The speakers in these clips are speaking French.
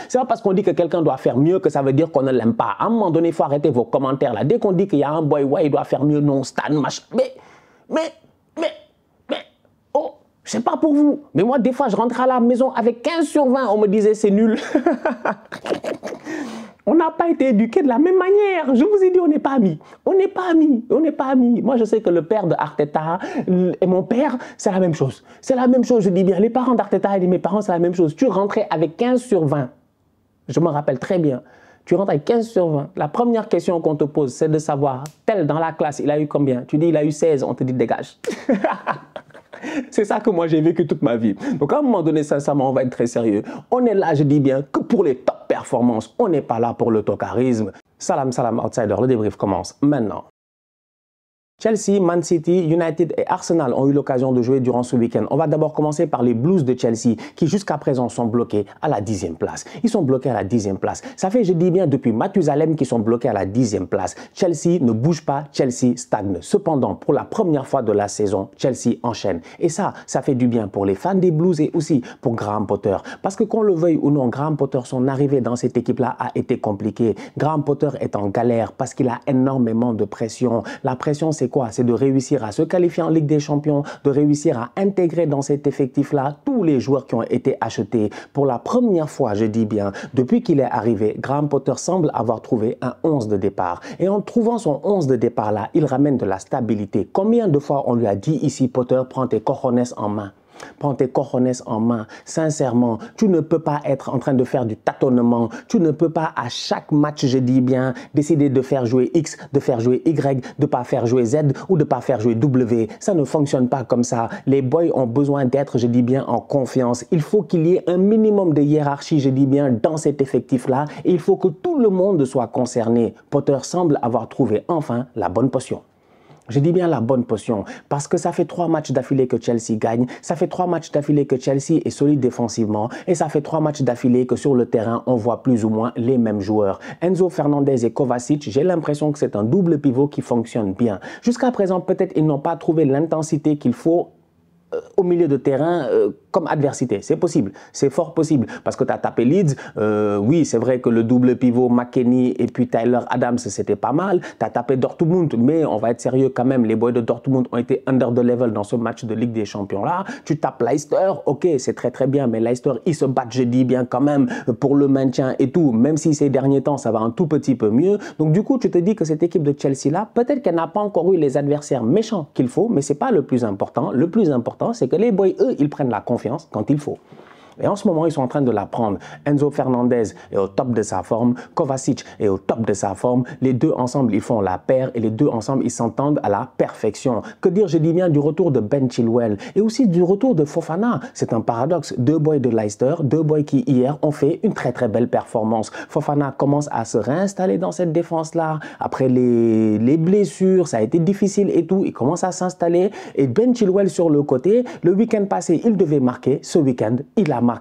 C'est pas parce qu'on dit que quelqu'un doit faire mieux que ça veut dire qu'on ne l'aime pas. À un moment donné, il faut arrêter vos commentaires là. Dès qu'on dit qu'il y a un boy, ouais, il doit faire mieux, non, Stan, machin. Mais, oh, je sais pas pour vous. Mais moi, des fois, je rentrais à la maison avec 15 sur 20. On me disait, c'est nul. On n'a pas été éduqués de la même manière. Je vous ai dit, on n'est pas amis. On n'est pas amis. On n'est pas amis. Moi, je sais que le père de Arteta et mon père, c'est la même chose. C'est la même chose, je dis bien. Les parents d'Arteta et mes parents, c'est la même chose. Tu rentrais avec 15 sur 20. Je me rappelle très bien. Tu rentres avec 15 sur 20. La première question qu'on te pose, c'est de savoir, tel dans la classe, il a eu combien? Tu dis, il a eu 16. On te dit, dégage. C'est ça que moi j'ai vécu toute ma vie. Donc à un moment donné, sincèrement, on va être très sérieux. On est là, je dis bien, que pour les top performances. On n'est pas là pour le tocarisme. Salam, salam, outsider. Le débrief commence maintenant. Chelsea, Man City, United et Arsenal ont eu l'occasion de jouer durant ce week-end. On va d'abord commencer par les Blues de Chelsea qui jusqu'à présent sont bloqués à la 10e place. Ils sont bloqués à la 10e place. Ça fait, je dis bien, depuis Mathusalem qu'ils sont bloqués à la 10e place. Chelsea ne bouge pas, Chelsea stagne. Cependant, pour la première fois de la saison, Chelsea enchaîne. Et ça fait du bien pour les fans des Blues et aussi pour Graham Potter. Parce que qu'on le veuille ou non, Graham Potter, son arrivée dans cette équipe-là a été compliquée. Graham Potter est en galère parce qu'il a énormément de pression. La pression, c'est quoi? C'est de réussir à se qualifier en Ligue des Champions, de réussir à intégrer dans cet effectif-là tous les joueurs qui ont été achetés. Pour la première fois, je dis bien, depuis qu'il est arrivé, Graham Potter semble avoir trouvé un 11 de départ. Et en trouvant son 11 de départ-là, il ramène de la stabilité. Combien de fois on lui a dit ici, Potter, prends tes cojones en main? Prends tes cojones en main. Sincèrement, tu ne peux pas être en train de faire du tâtonnement. Tu ne peux pas à chaque match, je dis bien, décider de faire jouer X, de faire jouer Y, de ne pas faire jouer Z ou de ne pas faire jouer W. Ça ne fonctionne pas comme ça. Les boys ont besoin d'être, je dis bien, en confiance. Il faut qu'il y ait un minimum de hiérarchie, je dis bien, dans cet effectif-là. Et il faut que tout le monde soit concerné. Potter semble avoir trouvé enfin la bonne potion. Je dis bien la bonne potion parce que ça fait 3 matchs d'affilée que Chelsea gagne, ça fait 3 matchs d'affilée que Chelsea est solide défensivement et ça fait 3 matchs d'affilée que sur le terrain, on voit plus ou moins les mêmes joueurs. Enzo Fernandez et Kovacic, j'ai l'impression que c'est un double pivot qui fonctionne bien. Jusqu'à présent, peut-être ils n'ont pas trouvé l'intensité qu'il faut au milieu de terrain comme adversité. C'est possible, c'est fort possible parce que tu as tapé Leeds, oui c'est vrai que le double pivot McKennie et puis Tyler Adams c'était pas mal, tu as tapé Dortmund mais on va être sérieux quand même, les boys de Dortmund ont été under the level dans ce match de Ligue des Champions là, tu tapes Leicester, ok c'est très bien mais Leicester ils se battent je dis bien quand même pour le maintien et tout, même si ces derniers temps ça va un tout petit peu mieux, donc du coup tu te dis que cette équipe de Chelsea là, peut-être qu'elle n'a pas encore eu les adversaires méchants qu'il faut, mais c'est pas le plus important c'est que les boys, eux, ils prennent la confiance quand il faut. Et en ce moment, ils sont en train de la prendre. Enzo Fernandez est au top de sa forme. Kovacic est au top de sa forme. Les deux ensemble, ils font la paire et les deux ensemble, ils s'entendent à la perfection. Que dire, je dis bien, du retour de Ben Chilwell et aussi du retour de Fofana. C'est un paradoxe. 2 boys de Leicester, 2 boys qui, hier, ont fait une très belle performance. Fofana commence à se réinstaller dans cette défense-là. Après les blessures, ça a été difficile et tout. Il commence à s'installer. Et Ben Chilwell sur le côté, le week-end passé, il devait marquer. Ce week-end, il a marqué.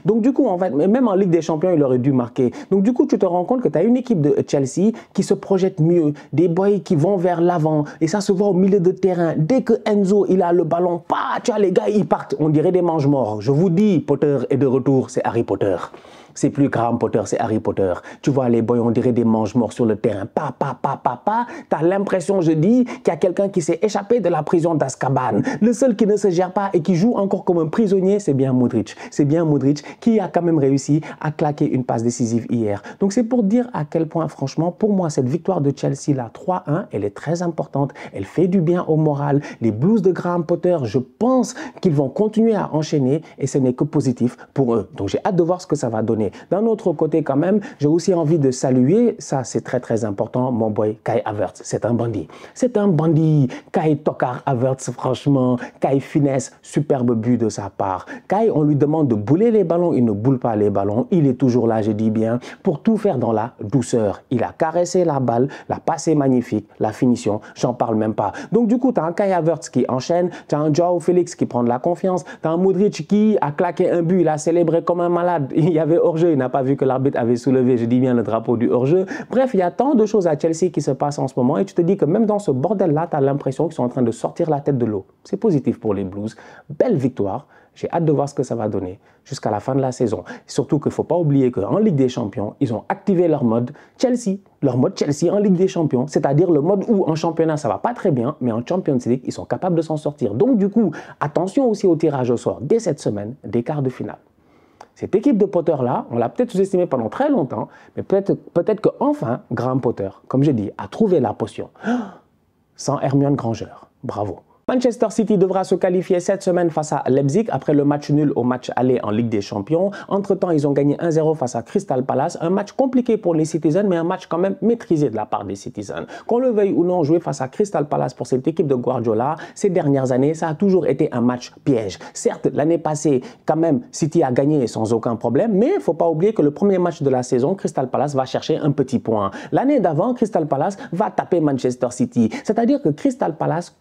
Donc du coup, en fait, même en Ligue des Champions, il aurait dû marquer. Donc du coup, tu te rends compte que tu as une équipe de Chelsea qui se projette mieux, des boys qui vont vers l'avant et ça se voit au milieu de terrain. Dès que Enzo, il a le ballon, tu vois, les gars, ils partent. On dirait des mange-morts. Je vous dis, Potter est de retour, c'est Harry Potter. C'est plus Graham Potter, c'est Harry Potter. Tu vois, les boys, on dirait des mange-morts sur le terrain. T'as l'impression, je dis, qu'il y a quelqu'un qui s'est échappé de la prison d'Azkaban. Le seul qui ne se gère pas et qui joue encore comme un prisonnier, c'est bien Modric. C'est bien Modric qui a quand même réussi à claquer une passe décisive hier. Donc c'est pour dire à quel point, franchement, pour moi, cette victoire de Chelsea, là, 3-1, elle est très importante. Elle fait du bien au moral. Les Blues de Graham Potter, je pense qu'ils vont continuer à enchaîner et ce n'est que positif pour eux. Donc j'ai hâte de voir ce que ça va donner. D'un autre côté quand même, j'ai aussi envie de saluer, ça c'est très important, mon boy Kai Havertz. C'est un bandit. C'est un bandit. Kai Tokar Havertz, franchement, Kai finesse, superbe but de sa part. Kai, on lui demande de bouler les ballons, il ne boule pas les ballons. Il est toujours là, je dis bien, pour tout faire dans la douceur. Il a caressé la balle, la passe est magnifique, la finition, j'en parle même pas. Donc du coup, tu as un Kai Havertz qui enchaîne, tu as un Joao Félix qui prend de la confiance, tu as un Modric qui a claqué un but, il a célébré comme un malade. Il y avait hors-jeu, il n'a pas vu que l'arbitre avait soulevé, je dis bien, le drapeau du hors-jeu. Bref, il y a tant de choses à Chelsea qui se passent en ce moment et tu te dis que même dans ce bordel-là, tu as l'impression qu'ils sont en train de sortir la tête de l'eau. C'est positif pour les Blues. Belle victoire. J'ai hâte de voir ce que ça va donner jusqu'à la fin de la saison. Surtout qu'il ne faut pas oublier qu'en Ligue des Champions, ils ont activé leur mode Chelsea. Leur mode Chelsea en Ligue des Champions. C'est-à-dire le mode où en championnat, ça ne va pas très bien, mais en Champions League, ils sont capables de s'en sortir. Donc du coup, attention aussi au tirage au sort dès cette semaine des quarts de finale. Cette équipe de Potter-là, on l'a peut-être sous-estimée pendant très longtemps, mais peut-être qu'enfin, Graham Potter, comme j'ai dit, a trouvé la potion. Sans Hermione Granger. Bravo. Manchester City devra se qualifier cette semaine face à Leipzig après le match nul au match aller en Ligue des Champions. Entre-temps, ils ont gagné 1-0 face à Crystal Palace. Un match compliqué pour les Citizens, mais un match quand même maîtrisé de la part des Citizens. Qu'on le veuille ou non, jouer face à Crystal Palace pour cette équipe de Guardiola, ces dernières années, ça a toujours été un match piège. Certes, l'année passée, quand même, City a gagné sans aucun problème, mais il ne faut pas oublier que le premier match de la saison, Crystal Palace va chercher un petit point. L'année d'avant, Crystal Palace va taper Manchester City. C'est-à-dire que Crystal Palace,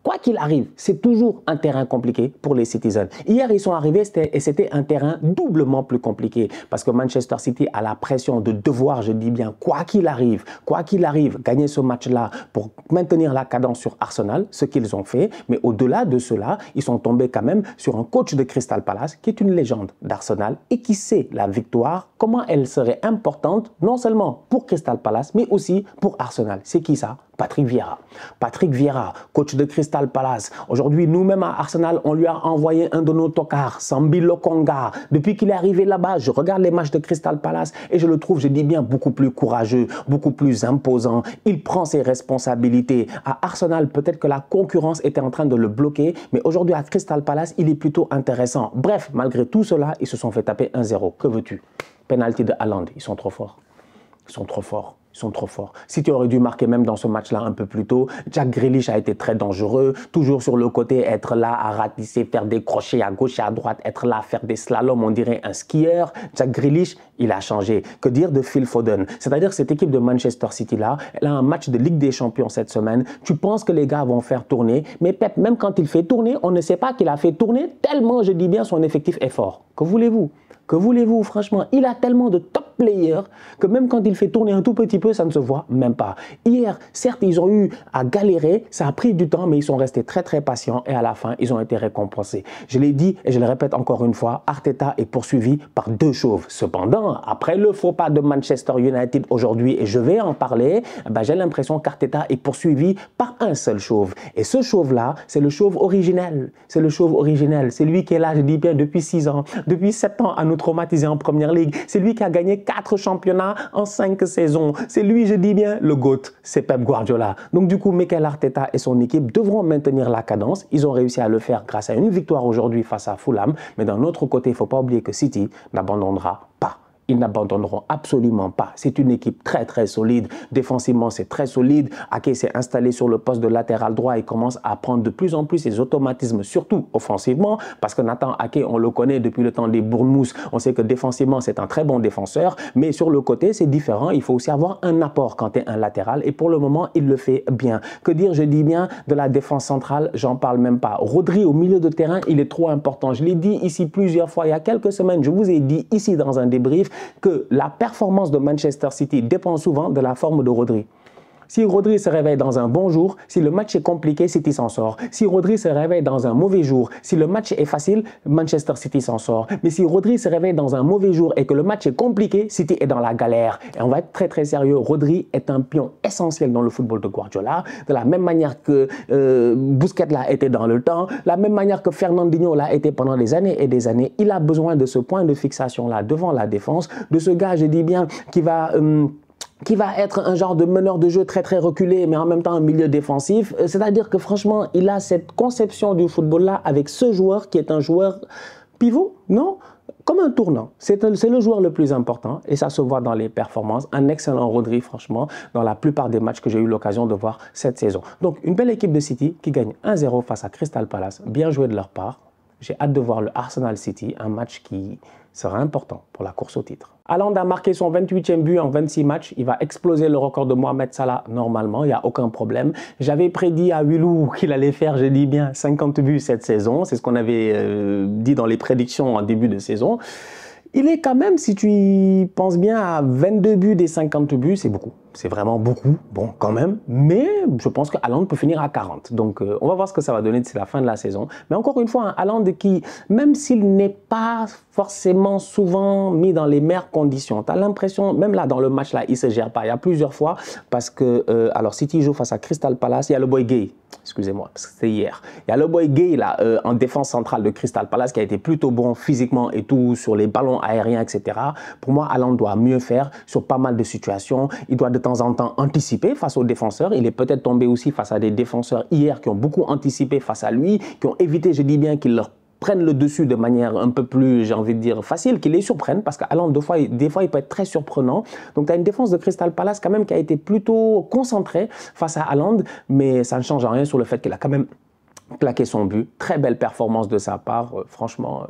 quoi qu'il arrive, c'est toujours un terrain compliqué pour les Citizens. Hier, ils sont arrivés et c'était un terrain doublement plus compliqué parce que Manchester City a la pression de devoir, je dis bien, quoi qu'il arrive, gagner ce match-là pour maintenir la cadence sur Arsenal, ce qu'ils ont fait. Mais au-delà de cela, ils sont tombés quand même sur un coach de Crystal Palace qui est une légende d'Arsenal et qui sait la victoire, comment elle serait importante, non seulement pour Crystal Palace, mais aussi pour Arsenal. C'est qui ça? Patrick Vieira. Patrick Vieira, coach de Crystal Palace. Aujourd'hui, nous-mêmes à Arsenal, on lui a envoyé un de nos tocards, Sambi Lokonga. Depuis qu'il est arrivé là-bas, je regarde les matchs de Crystal Palace et je le trouve, je dis bien, beaucoup plus courageux, beaucoup plus imposant. Il prend ses responsabilités. À Arsenal, peut-être que la concurrence était en train de le bloquer, mais aujourd'hui à Crystal Palace, il est plutôt intéressant. Bref, malgré tout cela, ils se sont fait taper 1-0. Que veux-tu? Penalty de Haaland, ils sont trop forts. Ils sont trop forts. Ils sont trop forts. City aurait dû marquer même dans ce match-là un peu plus tôt. Jack Grealish a été très dangereux. Toujours sur le côté, être là à ratisser, faire des crochets à gauche et à droite, être là, faire des slaloms, on dirait un skieur. Jack Grealish, il a changé. Que dire de Phil Foden? C'est-à-dire que cette équipe de Manchester City-là, elle a un match de Ligue des Champions cette semaine. Tu penses que les gars vont faire tourner, mais Pep, même quand il fait tourner, on ne sait pas qu'il a fait tourner tellement, je dis bien, son effectif est fort. Que voulez-vous? Que voulez-vous, franchement? Il a tellement de top players que même quand il fait tourner un tout petit peu, ça ne se voit même pas. Hier, certes, ils ont eu à galérer, ça a pris du temps, mais ils sont restés très très patients et à la fin, ils ont été récompensés. Je l'ai dit et je le répète encore une fois, Arteta est poursuivi par deux chauves. Cependant, après le faux pas de Manchester United aujourd'hui, et je vais en parler, j'ai l'impression qu'Arteta est poursuivi par un seul chauve. Et ce chauve-là, c'est le chauve originel. C'est le chauve originel. C'est lui qui est là, je dis bien, depuis 6 ans, depuis 7 ans à nous traumatiser en Première Ligue. C'est lui qui a gagné 4 championnats en 5 saisons. C'est lui, je dis bien, le GOAT. C'est Pep Guardiola. Donc du coup, Mikel Arteta et son équipe devront maintenir la cadence. Ils ont réussi à le faire grâce à une victoire aujourd'hui face à Fulham. Mais d'un autre côté, il ne faut pas oublier que City n'abandonnera pas. Ils n'abandonneront absolument pas. C'est une équipe très très solide. Défensivement, c'est très solide. Ake s'est installé sur le poste de latéral droit et commence à prendre de plus en plus ses automatismes, surtout offensivement, parce que Nathan Ake, on le connaît depuis le temps des Bournemouth. On sait que défensivement, c'est un très bon défenseur, mais sur le côté, c'est différent. Il faut aussi avoir un apport quand tu es un latéral et pour le moment, il le fait bien. Que dire, je dis bien, de la défense centrale, j'en parle même pas. Rodri au milieu de terrain, il est trop important. Je l'ai dit ici plusieurs fois, il y a quelques semaines, je vous ai dit ici dans un débrief, que la performance de Manchester City dépend souvent de la forme de Rodri. Si Rodri se réveille dans un bon jour, si le match est compliqué, City s'en sort. Si Rodri se réveille dans un mauvais jour, si le match est facile, Manchester City s'en sort. Mais si Rodri se réveille dans un mauvais jour et que le match est compliqué, City est dans la galère. Et on va être très très sérieux, Rodri est un pion essentiel dans le football de Guardiola, de la même manière que Busquets l'a été dans le temps, la même manière que Fernandinho l'a été pendant des années et des années. Il a besoin de ce point de fixation-là devant la défense, de ce gars, je dis bien, qui va être un genre de meneur de jeu très très reculé, mais en même temps un milieu défensif. C'est-à-dire que franchement, il a cette conception du football-là avec ce joueur qui est un joueur pivot, non? Comme un tournant. C'est le joueur le plus important et ça se voit dans les performances. Un excellent Rodri, franchement, dans la plupart des matchs que j'ai eu l'occasion de voir cette saison. Donc, une belle équipe de City qui gagne 1-0 face à Crystal Palace. Bien joué de leur part. J'ai hâte de voir le Arsenal City, un match qui sera important pour la course au titre. Haaland a marqué son 28e but en 26 matchs. Il va exploser le record de Mohamed Salah normalement, il n'y a aucun problème. J'avais prédit à Wilou qu'il allait faire, je dis bien, 50 buts cette saison. C'est ce qu'on avait dit dans les prédictions en début de saison. Il est quand même, si tu y penses bien, à 22 buts des 50 buts, c'est beaucoup. C'est vraiment beaucoup, bon quand même, mais je pense que Haaland peut finir à 40. Donc on va voir ce que ça va donner d'ici la fin de la saison. Mais encore une fois, un Haaland qui, même s'il n'est pas forcément souvent mis dans les meilleures conditions, tu as l'impression, même là dans le match là, il ne se gère pas. Il y a plusieurs fois, parce que, alors City joue face à Crystal Palace, il y a le boy Gay. Excusez-moi, parce que c'était hier. Il y a le boy Gay là, en défense centrale de Crystal Palace qui a été plutôt bon physiquement et tout, sur les ballons aériens, etc. Pour moi, Haaland doit mieux faire sur pas mal de situations. Il doit de temps en temps anticiper face aux défenseurs. Il est peut-être tombé aussi face à des défenseurs hier qui ont beaucoup anticipé face à lui, qui ont évité, je dis bien, qu'ils leur prennent le dessus de manière un peu plus, j'ai envie de dire, facile, qu'ils les surprennent, parce qu'Haaland, des fois, il peut être très surprenant. Donc, tu as une défense de Crystal Palace quand même qui a été plutôt concentrée face à Haaland, mais ça ne change rien sur le fait qu'il a quand même claqué son but. Très belle performance de sa part, franchement.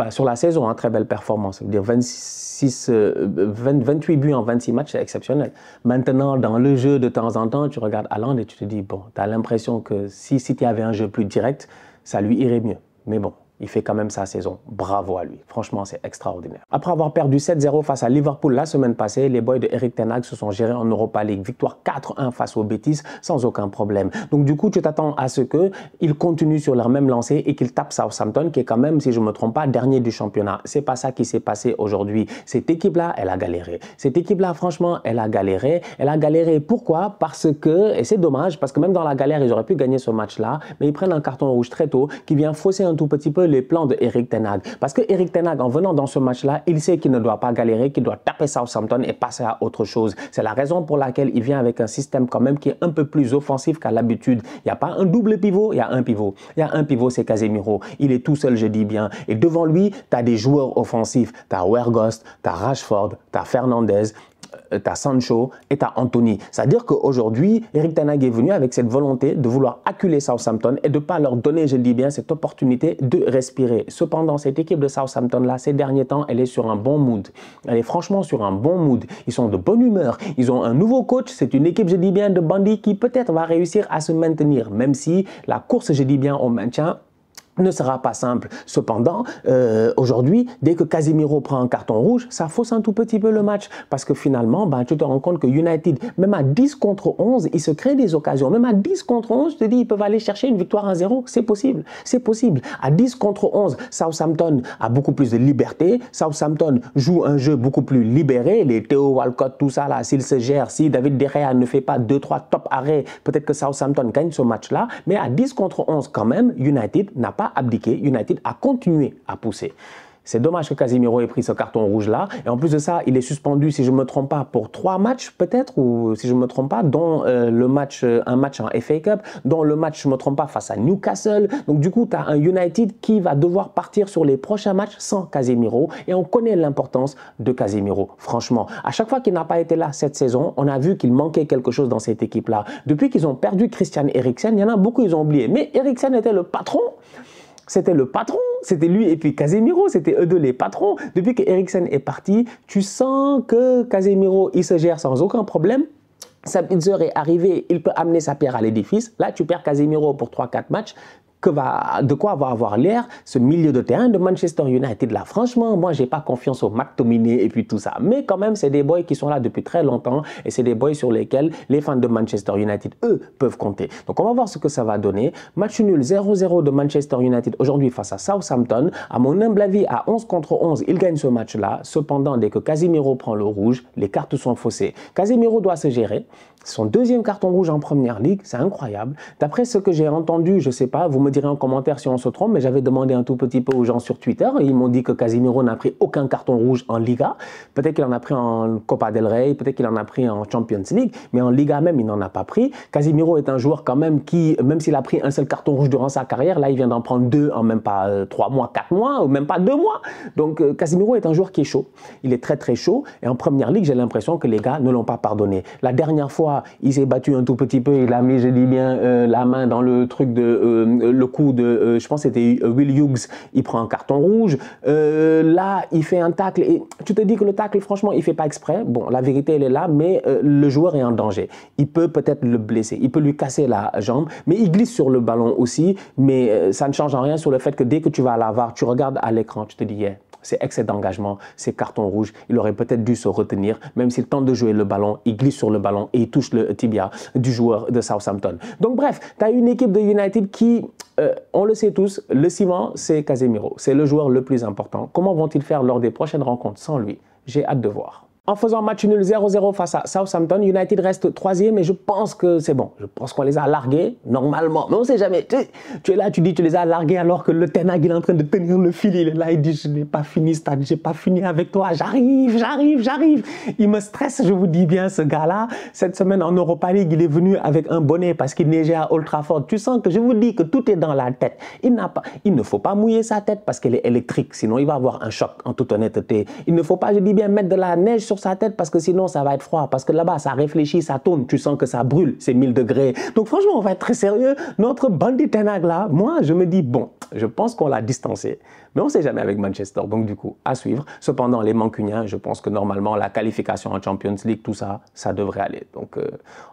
Sur la saison, très belle performance. Ça veut dire 28 buts en 26 matchs, c'est exceptionnel. Maintenant, dans le jeu, de temps en temps, tu regardes Haaland et tu te dis, bon, tu as l'impression que si tu avais un jeu plus direct, ça lui irait mieux. Mais bon, il fait quand même sa saison. Bravo à lui. Franchement, c'est extraordinaire. Après avoir perdu 7-0 face à Liverpool la semaine passée, les boys de Erik ten Hag se sont gérés en Europa League. Victoire 4-1 face aux Betis sans aucun problème. Donc du coup, tu t'attends à ce qu'ils continuent sur leur même lancée et qu'ils tapent Southampton, qui est quand même, si je ne me trompe pas, dernier du championnat. C'est pas ça qui s'est passé aujourd'hui. Cette équipe-là, elle a galéré. Cette équipe-là, franchement, elle a galéré. Elle a galéré. Pourquoi? Parce que, et c'est dommage, parce que même dans la galère, ils auraient pu gagner ce match-là, mais ils prennent un carton rouge très tôt qui vient fausser un tout petit peu les plans de Erik ten Hag. Parce que Erik ten Hag, en venant dans ce match-là, il sait qu'il ne doit pas galérer, qu'il doit taper Southampton et passer à autre chose. C'est la raison pour laquelle il vient avec un système quand même qui est un peu plus offensif qu'à l'habitude. Il n'y a pas un double pivot, il y a un pivot. Il y a un pivot, c'est Casemiro. Il est tout seul, je dis bien. Et devant lui, tu as des joueurs offensifs. Tu as Weghorst, tu as Rashford, tu as Fernandes, tu as Sancho et tu as Anthony. C'est-à-dire qu'aujourd'hui, Erik ten Hag est venu avec cette volonté de vouloir acculer Southampton et de ne pas leur donner, je dis bien, cette opportunité de respirer. Cependant, cette équipe de Southampton-là, ces derniers temps, elle est sur un bon mood. Elle est franchement sur un bon mood. Ils sont de bonne humeur. Ils ont un nouveau coach. C'est une équipe, je dis bien, de bandits qui peut-être va réussir à se maintenir, même si la course, je dis bien, au maintien, ne sera pas simple. Cependant, aujourd'hui, dès que Casemiro prend un carton rouge, ça fausse un tout petit peu le match. Parce que finalement, tu te rends compte que United, même à 10 contre 11, il se crée des occasions. Même à 10 contre 11, je te dis, ils peuvent aller chercher une victoire 1-0. C'est possible. C'est possible. À 10 contre 11, Southampton a beaucoup plus de liberté. Southampton joue un jeu beaucoup plus libéré. Les Theo Walcott, tout ça, là, s'il se gère, si David De Gea ne fait pas 2-3 top arrêts, peut-être que Southampton gagne ce match-là. Mais à 10 contre 11, quand même, United n'a pas abdiqué, United a continué à pousser. C'est dommage que Casemiro ait pris ce carton rouge-là. Et en plus de ça, il est suspendu, si je ne me trompe pas, pour 3 matchs peut-être, ou si je ne me trompe pas, dont un match en FA Cup, dont le match, je ne me trompe pas, face à Newcastle. Donc du coup, tu as un United qui va devoir partir sur les prochains matchs sans Casemiro. Et on connaît l'importance de Casemiro. Franchement, à chaque fois qu'il n'a pas été là cette saison, on a vu qu'il manquait quelque chose dans cette équipe-là. Depuis qu'ils ont perdu Christian Eriksen, il y en a beaucoup, ils ont oublié. Mais Eriksen était le patron. C'était le patron, c'était lui et puis Casemiro, c'était eux deux les patrons. Depuis que Eriksen est parti, tu sens que Casemiro, il se gère sans aucun problème. Sabitzer est arrivé, il peut amener sa pierre à l'édifice. Là, tu perds Casemiro pour 3-4 matchs. De quoi va avoir l'air ce milieu de terrain de Manchester United là. Franchement, moi, j'ai pas confiance au McTominay et puis tout ça. Mais quand même, c'est des boys qui sont là depuis très longtemps et c'est des boys sur lesquels les fans de Manchester United, eux, peuvent compter. Donc, on va voir ce que ça va donner. Match nul 0-0 de Manchester United aujourd'hui face à Southampton. À mon humble avis, à 11 contre 11, il gagne ce match-là. Cependant, dès que Casemiro prend le rouge, les cartes sont faussées. Casemiro doit se gérer. Son deuxième carton rouge en première ligue, c'est incroyable. D'après ce que j'ai entendu, je sais pas, vous me direz en commentaire si on se trompe, mais j'avais demandé un tout petit peu aux gens sur Twitter. Et ils m'ont dit que Casemiro n'a pris aucun carton rouge en Liga. Peut-être qu'il en a pris en Copa del Rey, peut-être qu'il en a pris en Champions League, mais en Liga même, il n'en a pas pris. Casemiro est un joueur quand même qui, même s'il a pris un seul carton rouge durant sa carrière, là, il vient d'en prendre 2 en même pas 3 mois, 4 mois, ou même pas 2 mois. Donc, Casemiro est un joueur qui est chaud. Il est très, très chaud. Et en première ligue, j'ai l'impression que les gars ne l'ont pas pardonné. La dernière fois, il s'est battu un tout petit peu, il a mis, je dis bien, la main dans le truc de, le coup de, je pense que c'était Will Hughes, il prend un carton rouge. Là, il fait un tacle et tu te dis que le tacle, franchement, il ne fait pas exprès. Bon, la vérité, elle est là, mais le joueur est en danger. Il peut peut-être le blesser, il peut lui casser la jambe, mais il glisse sur le ballon aussi, mais ça ne change en rien sur le fait que dès que tu vas à la VAR, tu regardes à l'écran, tu te dis, yeah, c'est excès d'engagement, c'est carton rouge. Il aurait peut-être dû se retenir, même s'il tente de jouer le ballon, il glisse sur le ballon et il touche le tibia du joueur de Southampton. Donc bref, tu as une équipe de United qui, on le sait tous, le ciment, c'est Casemiro. C'est le joueur le plus important. Comment vont-ils faire lors des prochaines rencontres sans lui? J'ai hâte de voir. En faisant match nul 0-0 face à Southampton, United reste 3e et je pense que c'est bon. Je pense qu'on les a largués normalement. Mais on ne sait jamais. Tu es là, tu dis tu les as largués alors que le Ten Hag il est en train de tenir le fil. Il est là, il dit je n'ai pas fini stade, je n'ai pas fini avec toi. J'arrive. Il me stresse, je vous dis bien ce gars-là. Cette semaine en Europa League, il est venu avec un bonnet parce qu'il neigeait à Old Trafford. Tu sens que je vous dis que tout est dans la tête. Il ne faut pas mouiller sa tête parce qu'elle est électrique. Sinon il va avoir un choc en toute honnêteté. Il ne faut pas, je dis bien, mettre de la neige sur sa tête parce que sinon ça va être froid, parce que là-bas ça réfléchit, ça tourne, tu sens que ça brûle, c'est 1000 degrés. Donc franchement on va être très sérieux. Notre bandit Ten Hag là, moi je me dis bon, je pense qu'on l'a distancé, mais on ne sait jamais avec Manchester, donc du coup à suivre. Cependant les Mancuniens, je pense que normalement la qualification en Champions League, tout ça, ça devrait aller. Donc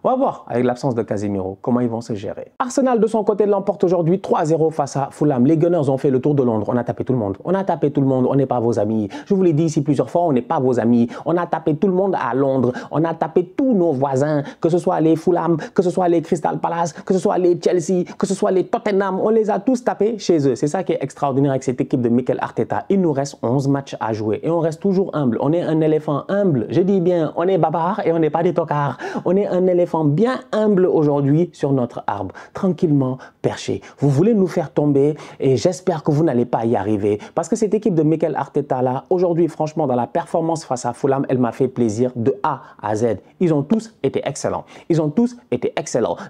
on va voir avec l'absence de Casemiro comment ils vont se gérer. Arsenal de son côté l'emporte aujourd'hui 3-0 face à Fulham. Les Gunners ont fait le tour de Londres, on a tapé tout le monde, on n'est pas vos amis. Je vous l'ai dit ici plusieurs fois, on n'est pas vos amis, on a tapé tout le monde à Londres, on a tapé tous nos voisins, que ce soit les Fulham, que ce soit les Crystal Palace, que ce soit les Chelsea, que ce soit les Tottenham, on les a tous tapés chez eux. C'est ça qui est extraordinaire avec cette équipe de Mikel Arteta. Il nous reste 11 matchs à jouer et on reste toujours humble. On est un éléphant humble, je dis bien, on est bavard et on n'est pas des tocards. On est un éléphant bien humble aujourd'hui sur notre arbre, tranquillement perché. Vous voulez nous faire tomber et j'espère que vous n'allez pas y arriver parce que cette équipe de Mikel Arteta là, aujourd'hui franchement dans la performance face à Fulham, elle m'a fait plaisir de A à Z. Ils ont tous été excellents.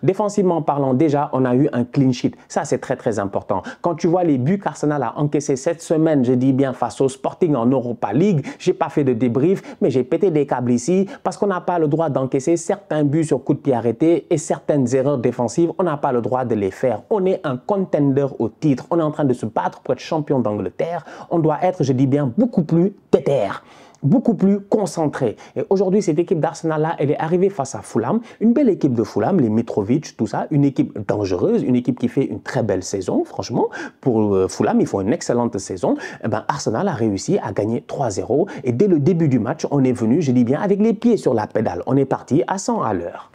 Défensivement parlant, déjà, on a eu un clean sheet. Ça, c'est très, très important. Quand tu vois les buts qu'Arsenal a encaissés cette semaine, je dis bien face au Sporting en Europa League, j'ai pas fait de débrief, mais j'ai pété des câbles ici parce qu'on n'a pas le droit d'encaisser certains buts sur coup de pied arrêté et certaines erreurs défensives. On n'a pas le droit de les faire. On est un contender au titre. On est en train de se battre pour être champion d'Angleterre. On doit être, je dis bien, beaucoup plus déter, beaucoup plus concentré. Et aujourd'hui, cette équipe d'Arsenal-là, elle est arrivée face à Fulham. Une belle équipe de Fulham, les Mitrovic, tout ça. Une équipe dangereuse, une équipe qui fait une très belle saison, franchement. Pour Fulham, ils font une excellente saison. Eh ben, Arsenal a réussi à gagner 3-0. Et dès le début du match, on est venu, je dis bien, avec les pieds sur la pédale. On est parti à 100 à l'heure.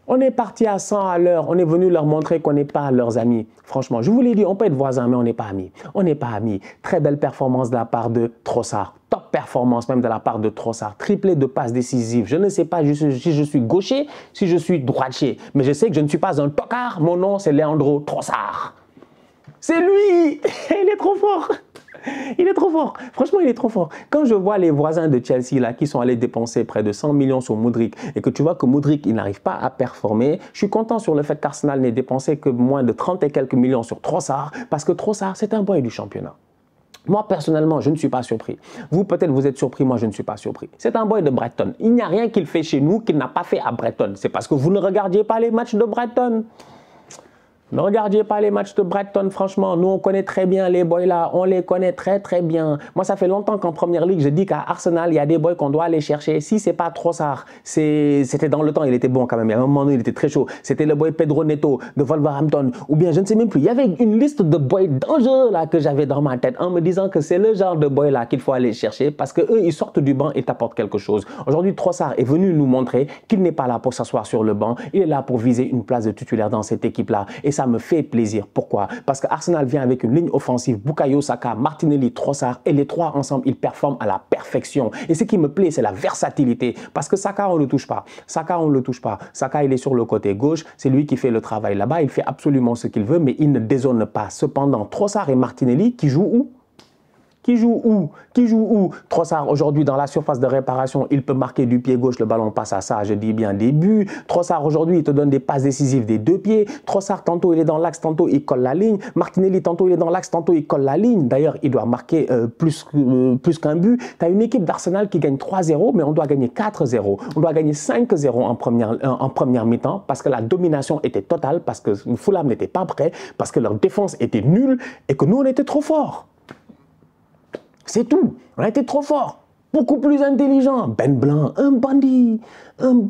On est parti à 100 à l'heure, on est venu leur montrer qu'on n'est pas leurs amis. Franchement, je vous l'ai dit, on peut être voisins, mais on n'est pas amis. On n'est pas amis. Très belle performance de la part de Trossard. Top performance même de la part de Trossard. Triplé de passes décisives. Je ne sais pas si je suis gaucher, si je suis droitier. Mais je sais que je ne suis pas un tocard. Mon nom, c'est Leandro Trossard. C'est lui. Il est trop fort. Il est trop fort. Franchement, il est trop fort. Quand je vois les voisins de Chelsea là, qui sont allés dépenser près de 100 millions sur Mudryk et que tu vois que Mudryk, il n'arrive pas à performer, je suis content sur le fait qu'Arsenal n'ait dépensé que moins de 30 et quelques millions sur Trossard parce que Trossard, c'est un boy du championnat. Moi, personnellement, je ne suis pas surpris. Vous, peut-être, vous êtes surpris. Moi, je ne suis pas surpris. C'est un boy de Brighton. Il n'y a rien qu'il fait chez nous qu'il n'a pas fait à Brighton. C'est parce que vous ne regardiez pas les matchs de Brighton. Ne regardiez pas les matchs de Brighton, franchement. Nous, on connaît très bien les boys là. On les connaît très, très bien. Moi, ça fait longtemps qu'en première ligue, je dis qu'à Arsenal, il y a des boys qu'on doit aller chercher. Si c'est pas Trossard, c'était dans le temps, il était bon quand même. Il y a un moment donné, il était très chaud. C'était le boy Pedro Neto de Wolverhampton. Ou bien, je ne sais même plus. Il y avait une liste de boys dangereux là que j'avais dans ma tête en me disant que c'est le genre de boy là qu'il faut aller chercher parce que eux, ils sortent du banc et t'apportent quelque chose. Aujourd'hui, Trossard est venu nous montrer qu'il n'est pas là pour s'asseoir sur le banc. Il est là pour viser une place de titulaire dans cette équipe là. Et ça me fait plaisir. Pourquoi? Parce que Arsenal vient avec une ligne offensive, Bukayo Saka, Martinelli, Trossard, et les trois ensemble, ils performent à la perfection. Et ce qui me plaît, c'est la versatilité. Parce que Saka, on ne le touche pas. Saka, on ne le touche pas. Saka, il est sur le côté gauche. C'est lui qui fait le travail là-bas. Il fait absolument ce qu'il veut, mais il ne dézone pas. Cependant, Trossard et Martinelli, qui jouent où? Qui joue où? Qui joue où? Trossard, aujourd'hui, dans la surface de réparation, il peut marquer du pied gauche, le ballon passe à ça, je dis bien des buts. Trossard, aujourd'hui, il te donne des passes décisives des deux pieds. Trossard, tantôt, il est dans l'axe, tantôt, il colle la ligne. Martinelli, tantôt, il est dans l'axe, tantôt, il colle la ligne. D'ailleurs, il doit marquer plus qu'un but. Tu as une équipe d'Arsenal qui gagne 3-0, mais on doit gagner 4-0. On doit gagner 5-0 en première mi-temps parce que la domination était totale, parce que Fulham n'était pas prêt, parce que leur défense était nulle et que nous, on était trop forts. C'est tout. On a été trop fort. Beaucoup plus intelligent. Ben Blanc, un bandit of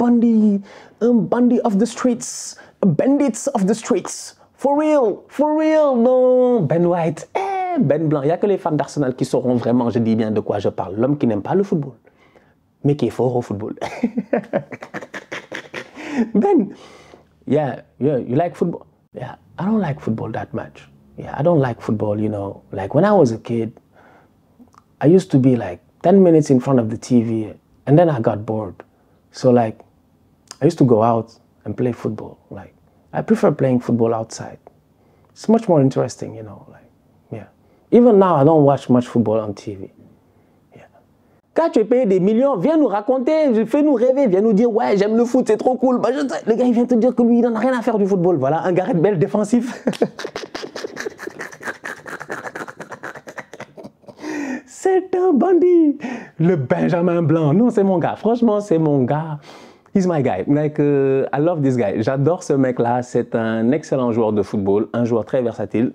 the streets, bandits of the streets. For real, non. Ben White, Ben Blanc, il n'y a que les fans d'Arsenal qui sauront vraiment, je dis bien de quoi je parle. L'homme qui n'aime pas le football, mais qui est fort au football. Ben, yeah, you like football? Yeah, I don't like football that much. Yeah, I don't like football, you know. Like when I was a kid, I used to be like 10 minutes in front of the TV and then I got bored. So like, I used to go out and play football. Like, I prefer playing football outside. It's much more interesting, you know. Like, yeah. Even now, I don't watch much football on TV. Yeah. Quand tu es payé des millions, viens nous raconter, fais-nous rêver, viens nous dire, ouais, j'aime le foot, c'est trop cool. Bah, le gars, il vient te dire que lui, il n'en a rien à faire du football. Voilà, un Gareth Bale défensif. C'est un bandit. Le Benjamin Blanc. Non, c'est mon gars. Franchement, c'est mon gars. He's my guy. Like, I love this guy. J'adore ce mec-là. C'est un excellent joueur de football, un joueur très versatile.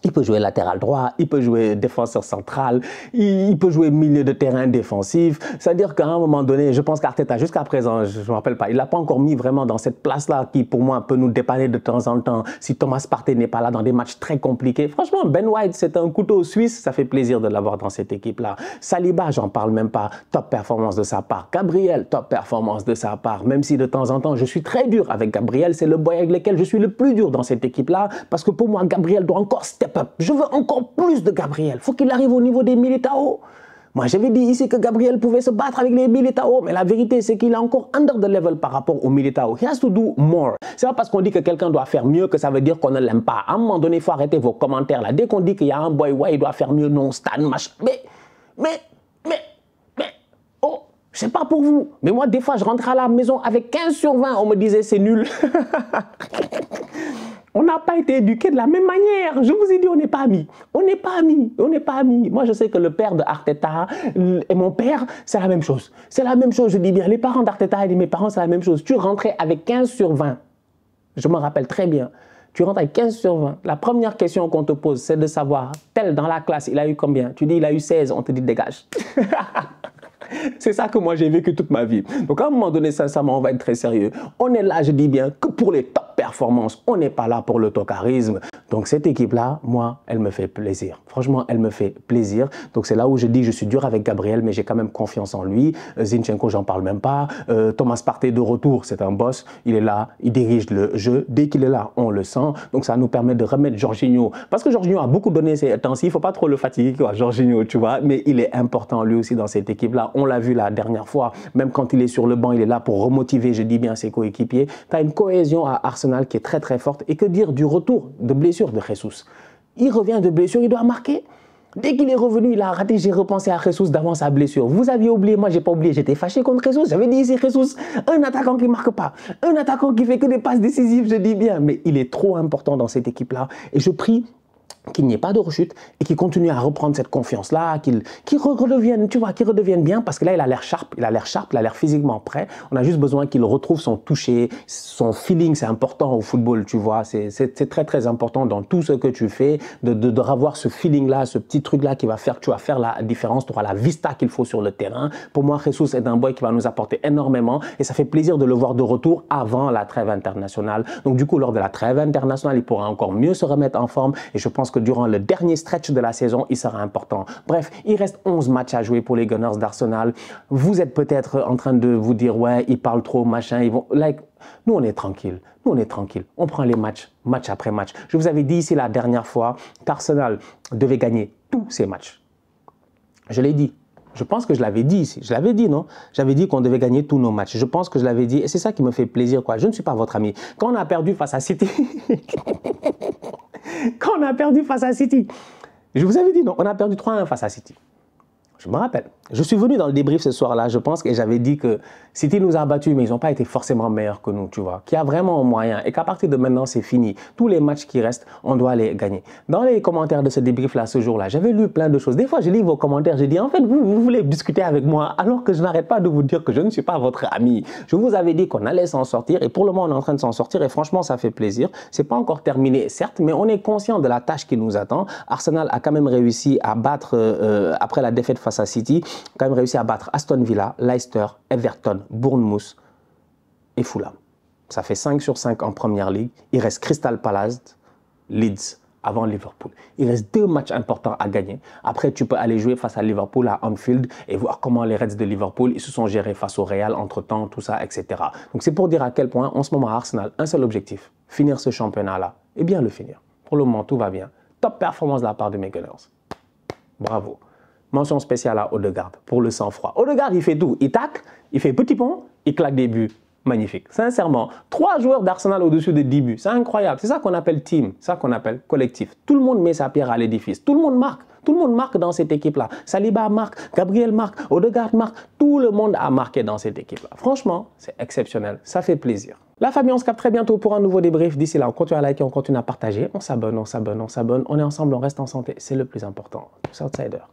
Il peut jouer latéral droit, il peut jouer défenseur central, il peut jouer milieu de terrain défensif. C'est-à-dire qu'à un moment donné, je pense qu'Arteta, jusqu'à présent, je ne me rappelle pas, il ne l'a pas encore mis vraiment dans cette place-là qui, pour moi, peut nous dépanner de temps en temps. Si Thomas Partey n'est pas là dans des matchs très compliqués. Franchement, Ben White, c'est un couteau suisse. Ça fait plaisir de l'avoir dans cette équipe-là. Saliba, j'en parle même pas. Top performance de sa part. Gabriel, top performance de sa part. Même si de temps en temps, je suis très dur avec Gabriel. C'est le boy avec lequel je suis le plus dur dans cette équipe-là. Parce que pour moi, Gabriel doit encore step up. Je veux encore plus de Gabriel. Il faut qu'il arrive au niveau des Militao. Moi, j'avais dit ici que Gabriel pouvait se battre avec les Militao, mais la vérité, c'est qu'il est encore under the level par rapport aux Militao. He has to do more. C'est pas parce qu'on dit que quelqu'un doit faire mieux que ça veut dire qu'on ne l'aime pas. À un moment donné, il faut arrêter vos commentaires là. Dès qu'on dit qu'il y a un boy, ouais, il doit faire mieux, non, Stan, machin. Mais, oh, je sais pas pour vous, mais moi, des fois, je rentrais à la maison avec 15 sur 20, on me disait c'est nul. On n'a pas été éduqués de la même manière. Je vous ai dit, on n'est pas amis. On n'est pas amis. On n'est pas amis. Moi, je sais que le père de Arteta et mon père, c'est la même chose. C'est la même chose, je dis bien. Les parents d'Arteta et mes parents, c'est la même chose. Tu rentrais avec 15 sur 20. Je me rappelle très bien. Tu rentres avec 15 sur 20. La première question qu'on te pose, c'est de savoir, tel dans la classe, il a eu combien? Tu dis, il a eu 16. On te dit, dégage. C'est ça que moi j'ai vécu toute ma vie. Donc à un moment donné, sincèrement, on va être très sérieux. On est là, je dis bien, que pour les top performances. On n'est pas là pour le tocarisme. Donc cette équipe-là, moi, elle me fait plaisir. Franchement, elle me fait plaisir. Donc c'est là où je dis, je suis dur avec Gabriel, mais j'ai quand même confiance en lui. Zinchenko, j'en parle même pas. Thomas Partey de retour, c'est un boss. Il est là, il dirige le jeu. Dès qu'il est là, on le sent. Donc ça nous permet de remettre Jorginho. Parce que Jorginho a beaucoup donné ces temps-ci. Il ne faut pas trop le fatiguer, quoi, Jorginho, tu vois. Mais il est important lui aussi dans cette équipe-là. On l'a vu la dernière fois, même quand il est sur le banc, il est là pour remotiver, je dis bien, ses coéquipiers. Tu as une cohésion à Arsenal qui est très très forte. Et que dire du retour de blessure de Jesus? Il revient de blessure, il doit marquer. Dès qu'il est revenu, il a raté. J'ai repensé à Jesus d'avant sa blessure. Vous aviez oublié, moi j'ai pas oublié, j'étais fâché contre Jesus. J'avais dit c'est Jesus, un attaquant qui marque pas, un attaquant qui fait que des passes décisives, je dis bien. Mais il est trop important dans cette équipe-là. Et je prie qu'il n'y ait pas de rechute et qu'il continue à reprendre cette confiance-là, qu'il redevienne, tu vois, qu'il redevienne bien parce que là, il a l'air sharp, il a l'air physiquement prêt. On a juste besoin qu'il retrouve son toucher, son feeling, c'est important au football, tu vois. C'est très, très important dans tout ce que tu fais, de revoir ce feeling-là, ce petit truc-là qui va faire que tu vas faire la différence, tu auras la vista qu'il faut sur le terrain. Pour moi, Jesus est un boy qui va nous apporter énormément et ça fait plaisir de le voir de retour avant la trêve internationale. Donc, du coup, lors de la trêve internationale, il pourra encore mieux se remettre en forme et je pense que durant le dernier stretch de la saison, il sera important. Bref, il reste 11 matchs à jouer pour les Gunners d'Arsenal. Vous êtes peut-être en train de vous dire, ouais, ils parlent trop, machin, ils vont... Like, nous, on est tranquille. Nous, on est tranquille. On prend les matchs, match après match. Je vous avais dit ici la dernière fois qu'Arsenal devait gagner tous ses matchs. Je l'ai dit. Je pense que je l'avais dit ici. Je l'avais dit, non? J'avais dit qu'on devait gagner tous nos matchs. Je pense que je l'avais dit. Et c'est ça qui me fait plaisir, quoi. Je ne suis pas votre ami. Quand on a perdu face à City... Quand on a perdu face à City, je vous avais dit non, on a perdu 3-1 face à City. Je me rappelle. Je suis venu dans le débrief ce soir-là, je pense, et j'avais dit que City nous a battus, mais ils n'ont pas été forcément meilleurs que nous, tu vois. Qu'il y a vraiment un moyen et qu'à partir de maintenant, c'est fini. Tous les matchs qui restent, on doit les gagner. Dans les commentaires de ce débrief-là, ce jour-là, j'avais lu plein de choses. Des fois, je lis vos commentaires, j'ai dit, en fait, vous voulez discuter avec moi, alors que je n'arrête pas de vous dire que je ne suis pas votre ami. Je vous avais dit qu'on allait s'en sortir, et pour le moment, on est en train de s'en sortir, et franchement, ça fait plaisir. C'est pas encore terminé, certes, mais on est conscient de la tâche qui nous attend. Arsenal a quand même réussi à battre, après la défaite face à City, quand même réussi à battre Aston Villa, Leicester, Everton, Bournemouth et Fulham. Ça fait 5 sur 5 en Première Ligue. Il reste Crystal Palace, Leeds, avant Liverpool. Il reste 2 matchs importants à gagner. Après, tu peux aller jouer face à Liverpool à Anfield et voir comment les Reds de Liverpool ils se sont gérés face au Real entre-temps, tout ça, etc. Donc, c'est pour dire à quel point, en ce moment, à Arsenal, un seul objectif, finir ce championnat-là et bien le finir. Pour le moment, tout va bien. Top performance de la part de mes Gunners. Bravo. Mention spéciale à Odegaard pour le sang-froid. Odegaard, il fait tout. Il tacle, il fait petit pont, il claque des buts. Magnifique. Sincèrement, 3 joueurs d'Arsenal au-dessus de 10 buts. C'est incroyable. C'est ça qu'on appelle team, c'est ça qu'on appelle collectif. Tout le monde met sa pierre à l'édifice. Tout le monde marque. Tout le monde marque dans cette équipe-là. Saliba marque, Gabriel marque, Odegaard marque. Tout le monde a marqué dans cette équipe-là. Franchement, c'est exceptionnel. Ça fait plaisir. La famille, on se capte très bientôt pour un nouveau débrief. D'ici là, on continue à liker, on continue à partager. On s'abonne, on s'abonne, on s'abonne. On est ensemble, on reste en santé. C'est le plus important. Tous outsiders.